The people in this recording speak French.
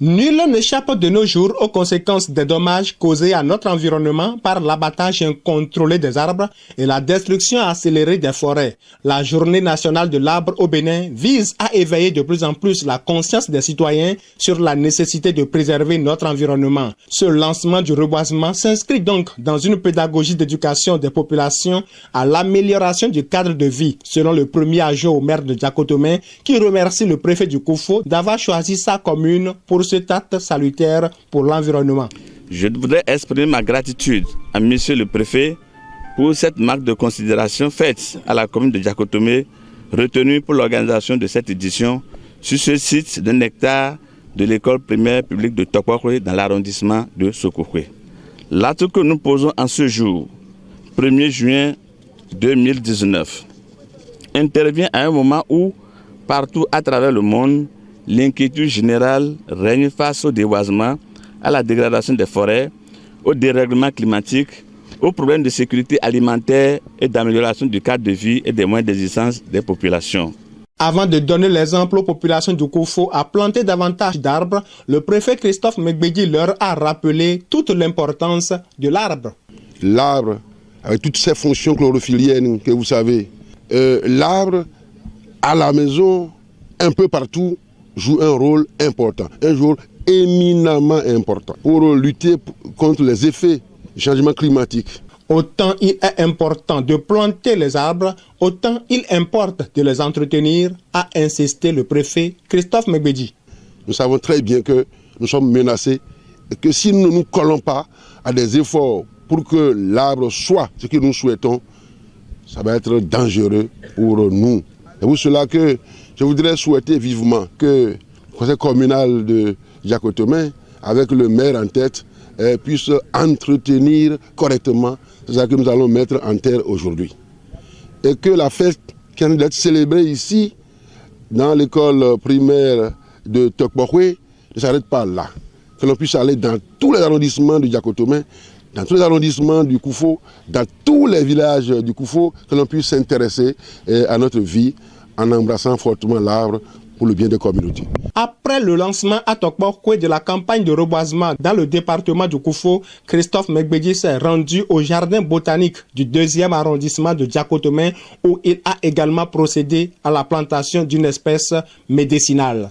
Nul n'échappe de nos jours aux conséquences des dommages causés à notre environnement par l'abattage incontrôlé des arbres et la destruction accélérée des forêts. La Journée nationale de l'arbre au Bénin vise à éveiller de plus en plus la conscience des citoyens sur la nécessité de préserver notre environnement. Ce lancement du reboisement s'inscrit donc dans une pédagogie d'éducation des populations à l'amélioration du cadre de vie, selon le premier adjoint au maire de Diakotomey, qui remercie le préfet du Koufo d'avoir choisi sa commune pour cet acte salutaire pour l'environnement. Je voudrais exprimer ma gratitude à monsieur le préfet pour cette marque de considération faite à la commune de Diakotomey, retenue pour l'organisation de cette édition sur ce site d'un hectare de l'école primaire publique de Tokpokwe dans l'arrondissement de Sokokwe. L'acte que nous posons en ce jour, 1er juin 2019, intervient à un moment où, partout à travers le monde, l'inquiétude générale règne face au déboisement, à la dégradation des forêts, au dérèglement climatique, aux problèmes de sécurité alimentaire et d'amélioration du cadre de vie et des moyens d'existence des populations. Avant de donner l'exemple aux populations du Koufo à planter davantage d'arbres, le préfet Christophe Megbedi leur a rappelé toute l'importance de l'arbre. L'arbre, avec toutes ses fonctions chlorophylliennes que vous savez, l'arbre à la maison, un peu partout, joue un rôle important, un rôle éminemment important pour lutter contre les effets du changement climatique. Autant il est important de planter les arbres, autant il importe de les entretenir, a insisté le préfet Christophe Megbedi. Nous savons très bien que nous sommes menacés et que si nous ne nous collons pas à des efforts pour que l'arbre soit ce que nous souhaitons, ça va être dangereux pour nous. C'est pour cela que je voudrais souhaiter vivement que le conseil communal de Diakotomey, avec le maire en tête, puisse entretenir correctement ce que nous allons mettre en terre aujourd'hui. Et que la fête qui vient d'être célébrée ici, dans l'école primaire de Tokpokwe, ne s'arrête pas là. Que l'on puisse aller dans tous les arrondissements de Diakotomey, dans tous les arrondissements du Koufo, dans tous les villages du Koufo, que l'on puisse s'intéresser à notre vie en embrassant fortement l'arbre pour le bien des communautés. Après le lancement à Tokpokwe de la campagne de reboisement dans le département du Koufo, Christophe Megbedi s'est rendu au jardin botanique du 2e arrondissement de Diakotomey où il a également procédé à la plantation d'une espèce médicinale.